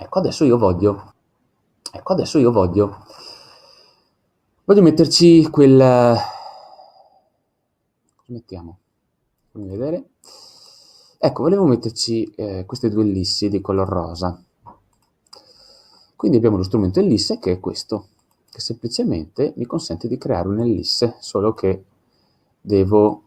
Ecco, adesso io voglio metterci quel... Cosa mettiamo? Fammi vedere. Ecco, volevo metterci queste due ellissi di color rosa. Quindi abbiamo lo strumento ellisse che è questo, che semplicemente mi consente di creare un'ellisse, solo che devo...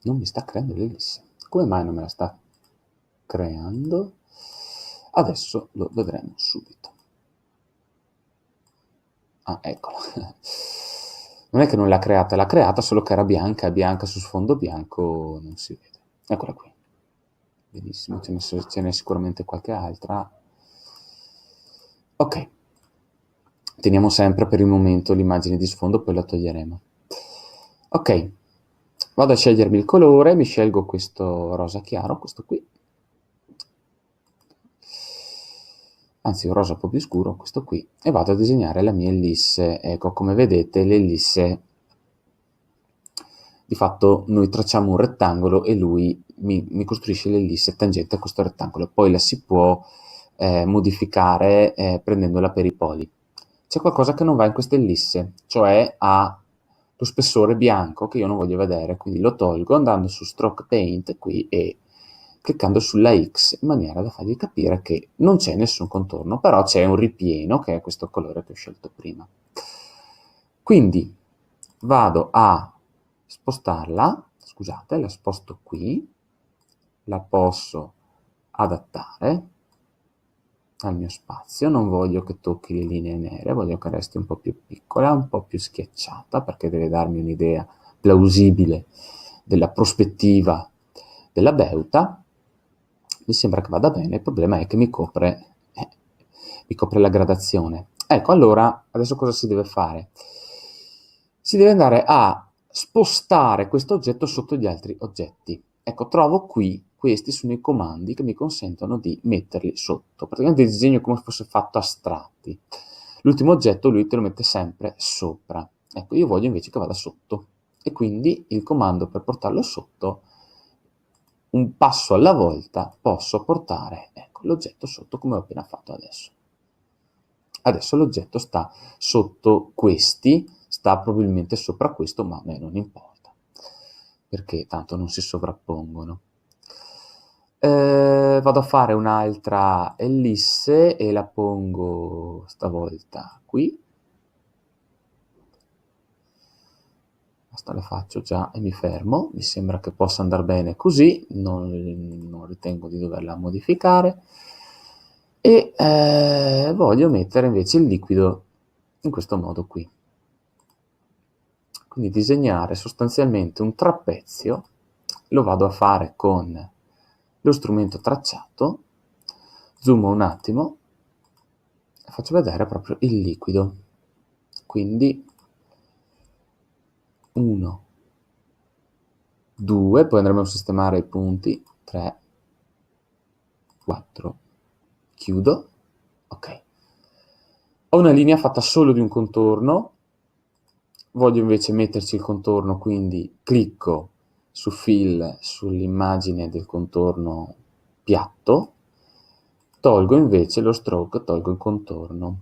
Non mi sta creando l'ellisse. Come mai non me la sta creando? Adesso lo vedremo subito. Ah, eccola. Non è che non l'ha creata, solo che era bianca, e bianca su sfondo bianco non si vede. Eccola qui. Benissimo, ce n'è sicuramente qualche altra. Ok. Teniamo sempre per il momento l'immagine di sfondo, poi la toglieremo. Ok. Vado a scegliermi il colore, mi scelgo questo rosa chiaro, questo qui. Anzi un rosa un po' più scuro, questo qui, e vado a disegnare la mia ellisse. Ecco, come vedete l'ellisse, di fatto noi tracciamo un rettangolo e lui mi costruisce l'ellisse tangente a questo rettangolo, poi la si può modificare prendendola per i poli. C'è qualcosa che non va in questa ellisse, cioè ha lo spessore bianco che io non voglio vedere, quindi lo tolgo andando su Stroke Paint qui e cliccando sulla X in maniera da fargli capire che non c'è nessun contorno, però c'è un ripieno che è questo colore che ho scelto prima. Quindi vado a spostarla, scusate, la sposto qui, la posso adattare al mio spazio, non voglio che tocchi le linee nere, voglio che resti un po' più piccola, un po' più schiacciata, perché deve darmi un'idea plausibile della prospettiva della beuta. Mi sembra che vada bene, il problema è che mi copre la gradazione. Ecco, allora, adesso cosa si deve fare? Si deve andare a spostare questo oggetto sotto gli altri oggetti. Ecco, trovo qui, questi sono i comandi che mi consentono di metterli sotto. Praticamente il disegno è come se fosse fatto a strati. L'ultimo oggetto lui te lo mette sempre sopra. Ecco, io voglio invece che vada sotto. E quindi il comando per portarlo sotto, un passo alla volta, posso portare, ecco, l'oggetto sotto come ho appena fatto adesso. Adesso l'oggetto sta sotto questi, sta probabilmente sopra questo, ma a me non importa, perché tanto non si sovrappongono. Vado a fare un'altra ellisse e la pongo stavolta qui. Basta, la faccio già e mi fermo. Mi sembra che possa andare bene così, non ritengo di doverla modificare. E voglio mettere invece il liquido in questo modo qui. Quindi disegnare sostanzialmente un trapezio, lo vado a fare con lo strumento tracciato, zoomo un attimo e faccio vedere proprio il liquido. Quindi 1, 2, poi andremo a sistemare i punti, 3, 4, chiudo, ok. Ho una linea fatta solo di un contorno, voglio invece metterci il contorno, quindi clicco su Fill sull'immagine del contorno piatto, tolgo invece lo stroke, tolgo il contorno.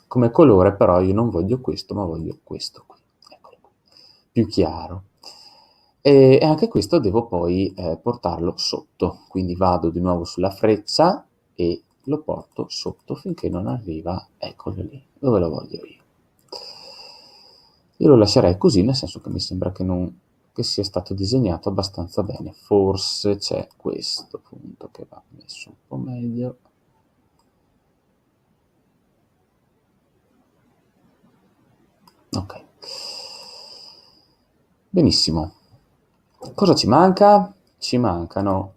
Come colore però io non voglio questo, ma voglio questo qui, eccolo qui, più chiaro. E anche questo devo poi portarlo sotto, quindi vado di nuovo sulla freccia e lo porto sotto finché non arriva, eccolo lì, dove lo voglio io. Io lo lascerei così, nel senso che mi sembra che sia stato disegnato abbastanza bene. Forse c'è questo punto che va messo un po' meglio. Ok. Benissimo. Cosa ci manca? Ci mancano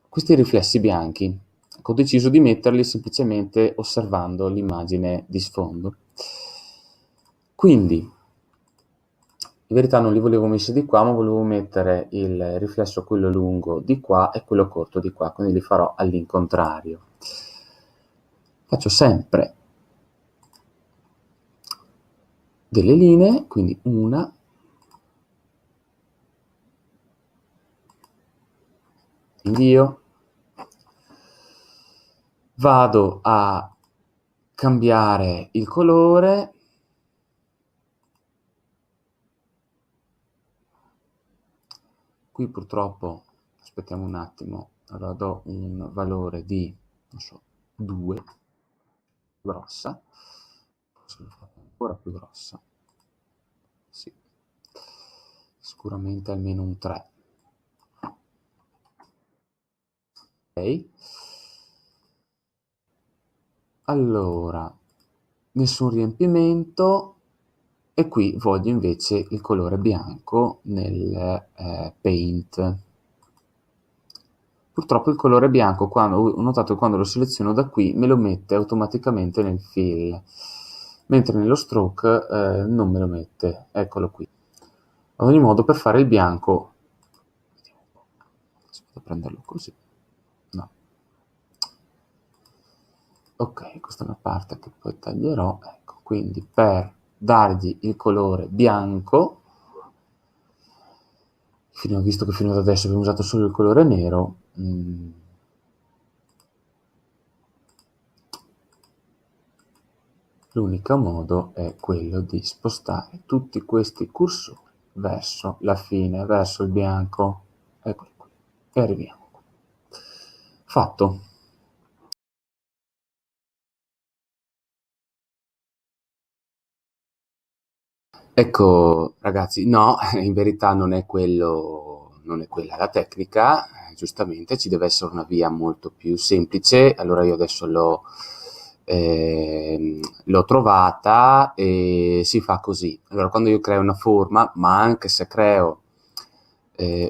questi riflessi bianchi. Ho deciso di metterli semplicemente osservando l'immagine di sfondo. Quindi, in verità non li volevo messi di qua, ma volevo mettere il riflesso quello lungo di qua e quello corto di qua, quindi li farò all'incontrario. Faccio sempre delle linee, quindi una, invio, vado a cambiare il colore, qui purtroppo, aspettiamo un attimo, allora do un valore di, non so, 2, grossa, forse lo farò ancora più grossa, sì, sicuramente almeno un 3. Ok, allora, nessun riempimento e qui voglio invece il colore bianco nel paint. Purtroppo il colore bianco, quando, ho notato che quando lo seleziono da qui me lo mette automaticamente nel fill, mentre nello stroke non me lo mette, eccolo qui. Ad ogni modo, per fare il bianco, aspetta a prenderlo così, no, ok, questa è una parte che poi taglierò, ecco, quindi per dargli il colore bianco, visto che fino ad adesso abbiamo usato solo il colore nero, l'unico modo è quello di spostare tutti questi cursori verso la fine, verso il bianco, eccoli qui, e arriviamo qui. Fatto. Ecco, ragazzi, no, in verità non è quello, non è quella la tecnica, giustamente ci deve essere una via molto più semplice. Allora io adesso l'ho trovata e si fa così. Allora, quando io creo una forma, ma anche se creo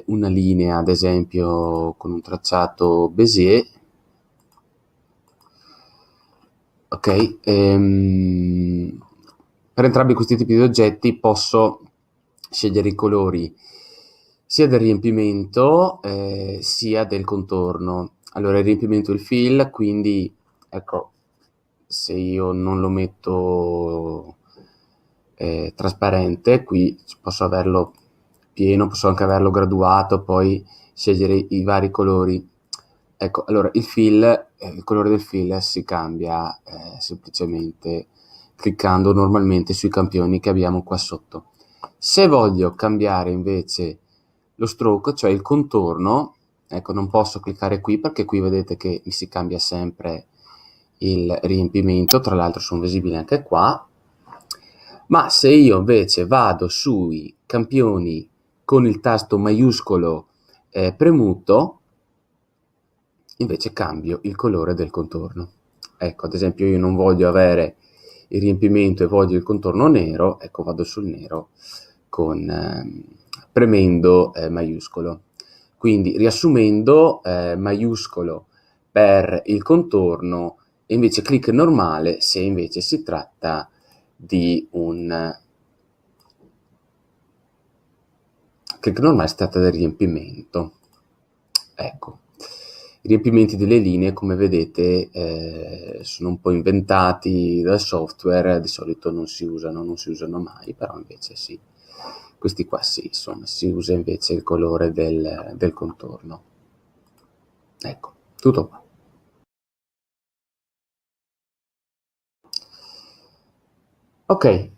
una linea, ad esempio, con un tracciato Bézier, ok, per entrambi questi tipi di oggetti posso scegliere i colori sia del riempimento sia del contorno. Allora il riempimento è il fill, quindi ecco, se io non lo metto trasparente, qui posso averlo pieno, posso anche averlo graduato, poi scegliere i vari colori. Ecco, allora il fill, il colore del fill si cambia semplicemente cliccando normalmente sui campioni che abbiamo qua sotto. Se voglio cambiare invece lo stroke, cioè il contorno, ecco, non posso cliccare qui perché qui vedete che mi si cambia sempre il riempimento, tra l'altro sono visibili anche qua, ma se io invece vado sui campioni con il tasto maiuscolo premuto, invece cambio il colore del contorno. Ecco, ad esempio io non voglio avere il riempimento e voglio il contorno nero, ecco vado sul nero con premendo maiuscolo. Quindi riassumendo, maiuscolo per il contorno e invece clic normale se invece si tratta di un clic normale si tratta del riempimento. Ecco, i riempimenti delle linee, come vedete, sono un po' inventati dal software, di solito non si usano mai, però invece sì, questi qua sì, insomma, si usa invece il colore del contorno. Ecco, tutto qua. Ok,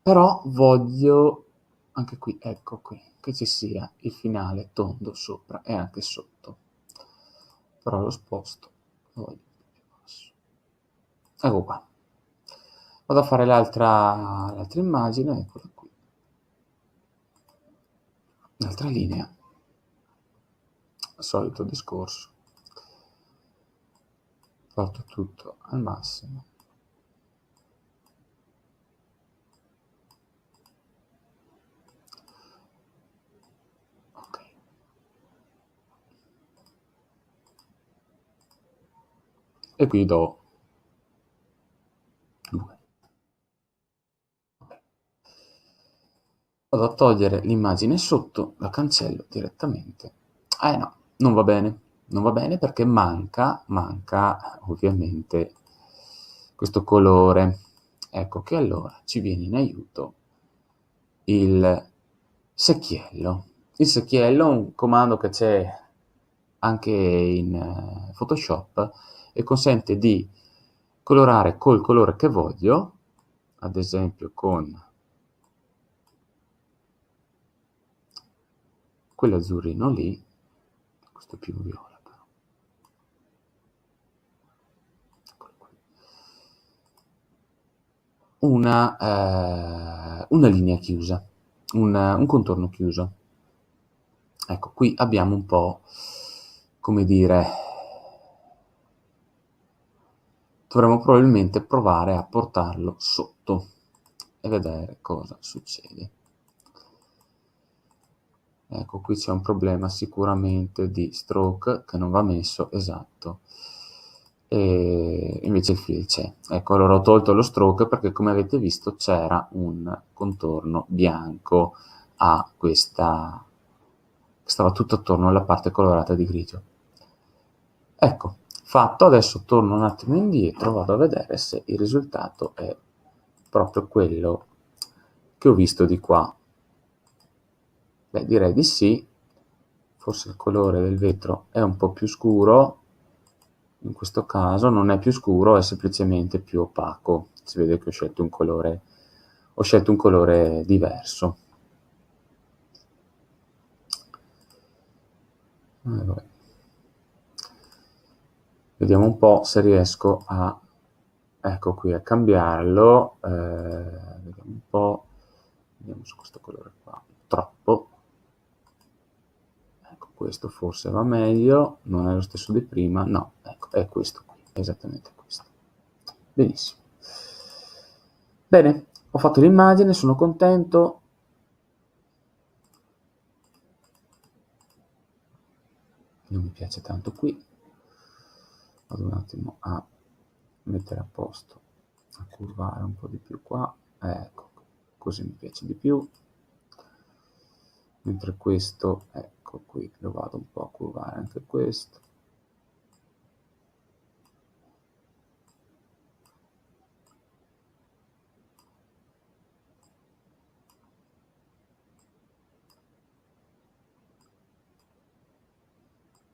però voglio, anche qui, ecco qui, che ci sia il finale tondo sopra e anche sotto. Però lo sposto, lo voglio più basso. Ecco qua. Vado a fare l'altra immagine, eccola qui. L'altra linea. Solito discorso. Porto tutto al massimo. Ok. E qui do 2. Vado a togliere l'immagine sotto, la cancello direttamente. No, non va bene. Non va bene perché manca ovviamente questo colore. ecco che allora ci viene in aiuto il secchiello. Il secchiello è un comando che c'è anche in Photoshop e consente di colorare col colore che voglio, ad esempio con quell'azzurrino lì, questo più viola però. Eccolo qui. Una linea chiusa, un contorno chiuso. Ecco, qui abbiamo un po', come dire, dovremmo probabilmente provare a portarlo sotto e vedere cosa succede. Ecco, qui c'è un problema sicuramente di stroke che non va messo esatto. E invece il fill c'è. Ecco, allora ho tolto lo stroke perché come avete visto c'era un contorno bianco a questa, che stava tutto attorno alla parte colorata di grigio. Ecco, fatto, adesso torno un attimo indietro, vado a vedere se il risultato è proprio quello che ho visto di qua. Beh, direi di sì, forse il colore del vetro è un po' più scuro, in questo caso non è più scuro, è semplicemente più opaco, si vede che ho scelto un colore diverso. Allora, vediamo un po' se riesco a, ecco qui, a cambiarlo, vediamo un po', vediamo su questo colore qua, troppo. Questo forse va meglio, non è lo stesso di prima, no, ecco, è questo qui, esattamente questo. Benissimo. Bene, ho fatto l'immagine, sono contento. Non mi piace tanto qui. Vado un attimo a mettere a posto, a curvare un po' di più qua. Ecco, così mi piace di più. Mentre questo, ecco qui, lo vado un po' a curvare anche questo.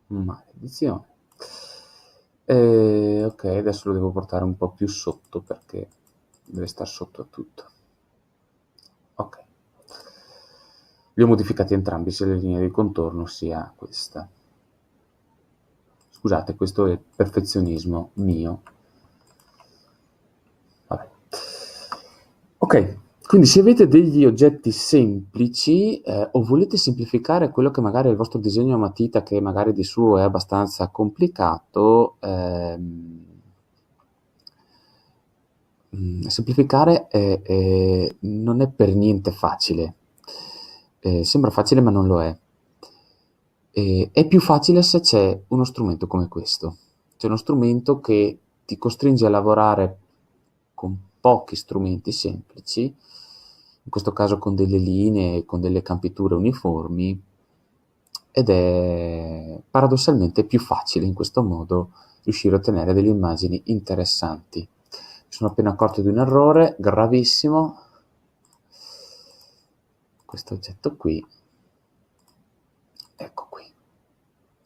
Maledizione. Ok, adesso lo devo portare un po' più sotto perché deve stare sotto a tutto. Ok. Li ho modificati entrambi, sia le linee di contorno sia questa. Scusate, questo è perfezionismo mio. Vabbè. Ok, quindi se avete degli oggetti semplici o volete semplificare quello che magari è il vostro disegno a matita, che magari di suo è abbastanza complicato, semplificare non è per niente facile. Sembra facile ma non lo è. È più facile se c'è uno strumento come questo. C'è uno strumento che ti costringe a lavorare con pochi strumenti semplici, in questo caso con delle linee, con delle campiture uniformi, ed è paradossalmente più facile in questo modo riuscire a ottenere delle immagini interessanti. Mi sono appena accorto di un errore gravissimo. Questo oggetto qui, ecco qui,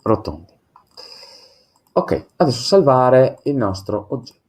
rotondi. Ok, adesso salvare il nostro oggetto.